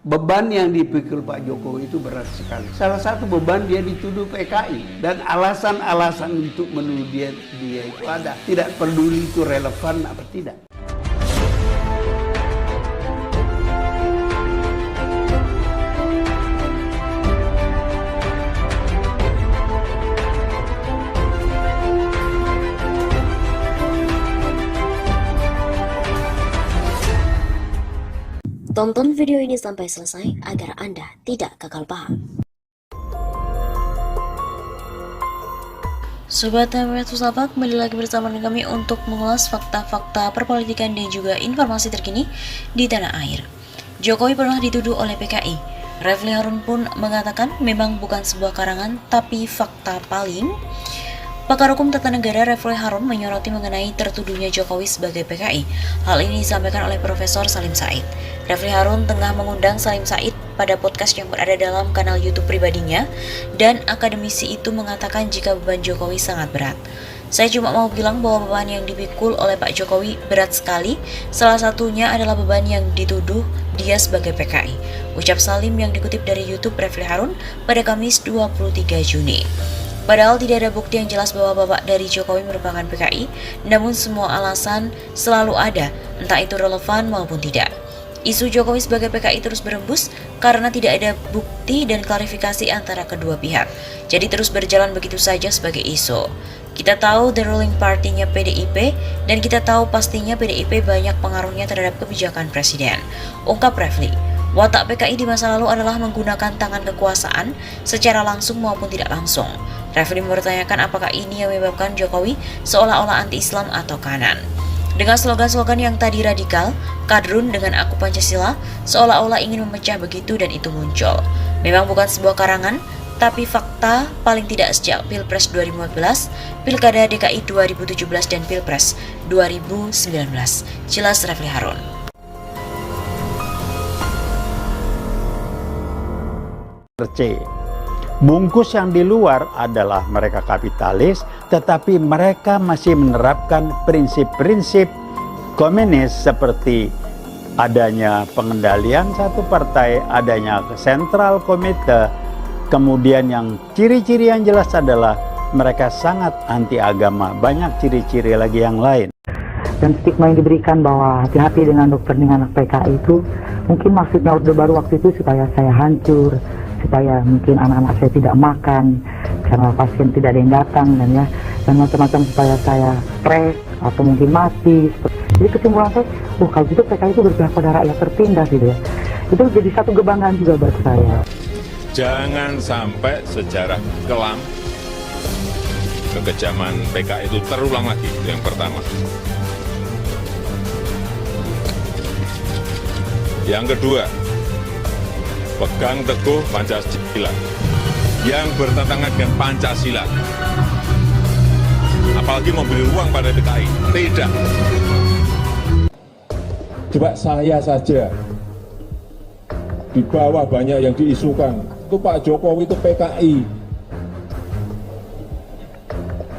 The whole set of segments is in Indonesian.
beban yang dipikul Pak Jokowi itu berat sekali. Salah satu beban dia dituduh PKI dan alasan-alasan untuk menuduh dia itu ada. Tidak peduli itu relevan apa tidak. Tonton video ini sampai selesai agar Anda tidak gagal paham. Sobat Pusaka, kembali lagi bersama dengan kami untuk mengulas fakta-fakta perpolitikan dan juga informasi terkini di tanah air. Jokowi pernah dituduh oleh PKI. Refli Harun pun mengatakan memang bukan sebuah karangan tapi fakta paling. Pakar Hukum Tata Negara Refli Harun menyoroti mengenai tertuduhnya Jokowi sebagai PKI. Hal ini disampaikan oleh Profesor Salim Said. Refli Harun tengah mengundang Salim Said pada podcast yang berada dalam kanal YouTube pribadinya, dan akademisi itu mengatakan jika beban Jokowi sangat berat. Saya cuma mau bilang bahwa beban yang dipikul oleh Pak Jokowi berat sekali, salah satunya adalah beban yang dituduh dia sebagai PKI. Ucap Salim yang dikutip dari YouTube Refli Harun pada Kamis 23 Juni. Padahal tidak ada bukti yang jelas bahwa bapak dari Jokowi merupakan PKI, namun semua alasan selalu ada, entah itu relevan maupun tidak. Isu Jokowi sebagai PKI terus berembus karena tidak ada bukti dan klarifikasi antara kedua pihak. Jadi terus berjalan begitu saja sebagai isu. Kita tahu the ruling party-nya PDIP, dan kita tahu pastinya PDIP banyak pengaruhnya terhadap kebijakan presiden, ungkap Refli. Watak PKI di masa lalu adalah menggunakan tangan kekuasaan secara langsung maupun tidak langsung. Refli mempertanyakan apakah ini yang menyebabkan Jokowi seolah-olah anti-Islam atau kanan. Dengan slogan-slogan yang tadi radikal, kadrun dengan aku Pancasila, seolah-olah ingin memecah begitu dan itu muncul. Memang bukan sebuah karangan, tapi fakta paling tidak sejak Pilpres 2014, Pilkada DKI 2017 dan Pilpres 2019. Jelas Refli Harun. C. Bungkus yang di luar adalah mereka kapitalis, tetapi mereka masih menerapkan prinsip-prinsip komunis seperti adanya pengendalian satu partai, adanya sentral komite, kemudian yang ciri-ciri yang jelas adalah mereka sangat anti agama, banyak ciri-ciri lagi yang lain. Dan stigma yang diberikan bahwa hati-hati dengan dokter dengan anak PKI itu mungkin maksudnya Orde Baru waktu itu supaya saya hancur, supaya mungkin anak-anak saya tidak makan karena pasien tidak ada yang datang dan macam-macam, supaya saya stres atau mungkin mati. Jadi kesimpulan saya, kalau gitu PKI itu berpihak pada rakyat tertindas gitu ya. Itu jadi satu kebanggaan juga buat saya. Jangan sampai sejarah kelam kekejaman PKI itu terulang lagi, itu yang pertama. Yang kedua, pegang teguh Pancasila yang bertentangan dengan Pancasila. Apalagi memberi ruang pada PKI. Tidak. Coba saya saja, di bawah banyak yang diisukan, itu Pak Jokowi itu PKI.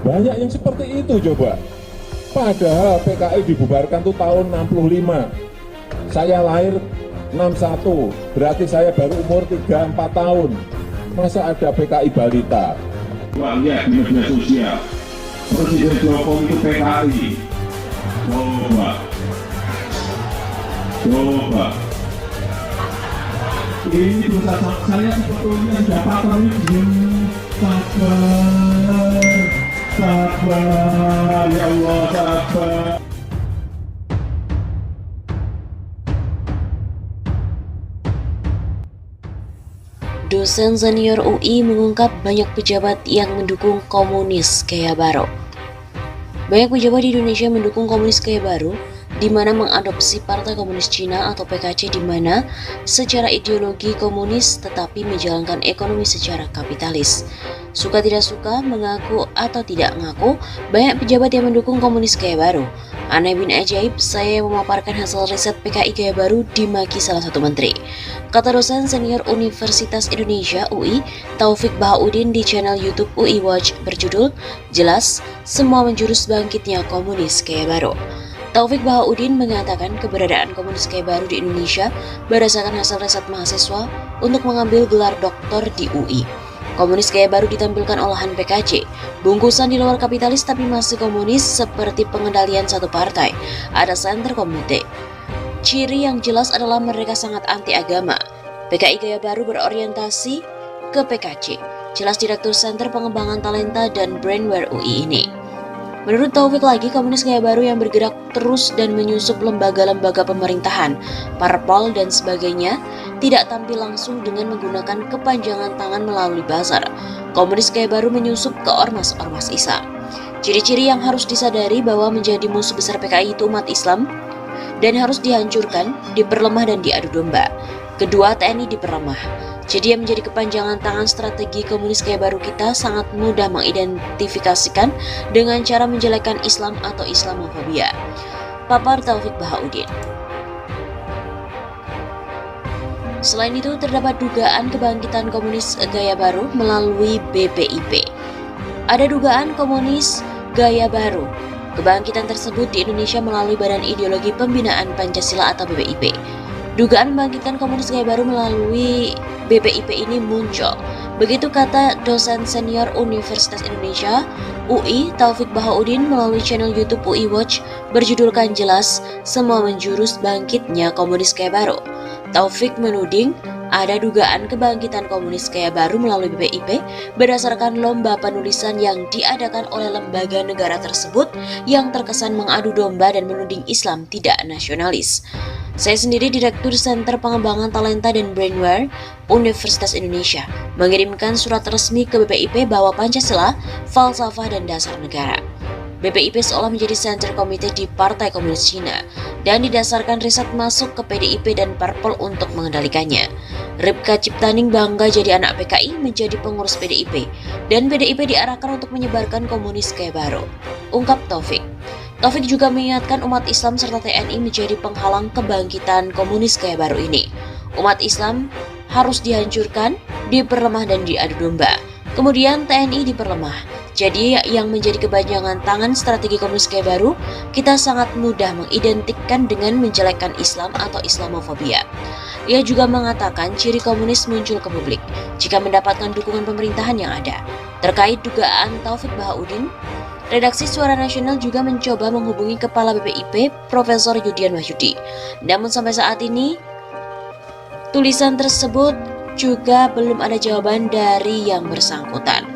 Banyak yang seperti itu coba. Padahal PKI dibubarkan tuh tahun 65. Saya lahir 61, berarti saya baru umur 3-4 tahun. Masa ada PKI balita? Lihat di media sosial, Presiden Jokowi itu PKI. Coba. Ini berusaha saya sebetulnya dapat sabar, ya Allah, sabar. Dosen senior UI mengungkap banyak pejabat yang mendukung komunis gaya baru. Banyak pejabat di Indonesia mendukung komunis gaya baru, di mana mengadopsi Partai Komunis Cina atau PKC, di mana secara ideologi komunis tetapi menjalankan ekonomi secara kapitalis. Suka tidak suka, mengaku atau tidak mengaku, banyak pejabat yang mendukung komunis gaya baru. Aneh bin ajaib, saya memaparkan hasil riset PKI gaya baru dimaki salah satu menteri. Kata dosen senior Universitas Indonesia UI, Taufik Bahaudin di channel YouTube UI Watch berjudul, jelas semua menjurus bangkitnya komunis gaya baru. Taufik Bahaudin mengatakan keberadaan komunis Gaya Baru di Indonesia berdasarkan hasil riset mahasiswa untuk mengambil gelar doktor di UI. Komunis Gaya Baru ditampilkan olahan PKC, bungkusan di luar kapitalis tapi masih komunis seperti pengendalian satu partai, ada center komite. Ciri yang jelas adalah mereka sangat anti agama. PKI Gaya Baru berorientasi ke PKC, jelas Direktur Center Pengembangan Talenta dan Brainware UI ini. Menurut Taufik lagi, komunis Gaya Baru yang bergerak terus dan menyusup lembaga-lembaga pemerintahan, parpol dan sebagainya, tidak tampil langsung dengan menggunakan kepanjangan tangan melalui buzzer. Komunis Gaya Baru menyusup ke ormas-ormas Islam. Ciri-ciri yang harus disadari bahwa menjadi musuh besar PKI itu umat Islam dan harus dihancurkan, diperlemah dan diadu domba. Kedua, TNI diperlemah. Jadi yang menjadi kepanjangan tangan strategi komunis Gaya Baru kita sangat mudah mengidentifikasikan dengan cara menjelekkan Islam atau Islamofobia. Papar Taufik Bahaudin. Selain itu, terdapat dugaan kebangkitan komunis Gaya Baru melalui BPIP. Ada dugaan komunis Gaya Baru. Kebangkitan tersebut di Indonesia melalui Badan Ideologi Pembinaan Pancasila atau BPIP. Dugaan membangkitkan komunis Gaya Baru melalui BPIP ini muncul. Begitu kata dosen senior Universitas Indonesia, UI, Taufik Bahaudin melalui channel YouTube UI Watch berjudulkan jelas, semua menjurus bangkitnya komunis Gaya Baru. Taufik menuding ada dugaan kebangkitan komunis Gaya Baru melalui BPIP berdasarkan lomba penulisan yang diadakan oleh lembaga negara tersebut yang terkesan mengadu domba dan menuding Islam tidak nasionalis. Saya sendiri Direktur Center Pengembangan Talenta dan Brainware Universitas Indonesia mengirimkan surat resmi ke BPIP bahwa Pancasila, falsafah dan dasar negara. BPIP seolah menjadi center komite di Partai Komunis Cina dan didasarkan riset masuk ke PDIP dan Parpol untuk mengendalikannya. Ripka Ciptaning bangga jadi anak PKI menjadi pengurus PDIP dan PDIP diarahkan untuk menyebarkan komunis Gaya Baru, ungkap Taufik. Taufik juga mengingatkan umat Islam serta TNI menjadi penghalang kebangkitan komunis Gaya Baru ini. Umat Islam harus dihancurkan, diperlemah dan diadu domba. Kemudian TNI diperlemah. Jadi yang menjadi kepanjangan tangan strategi komunis Gaya Baru, kita sangat mudah mengidentikan dengan menjelekkan Islam atau Islamofobia. Ia juga mengatakan ciri komunis muncul ke publik jika mendapatkan dukungan pemerintahan yang ada. Terkait dugaan Taufik Bahaudin, Redaksi Suara Nasional juga mencoba menghubungi Kepala BPIP, Profesor Yudian Wahyudi. Namun sampai saat ini, tulisan tersebut juga belum ada jawaban dari yang bersangkutan.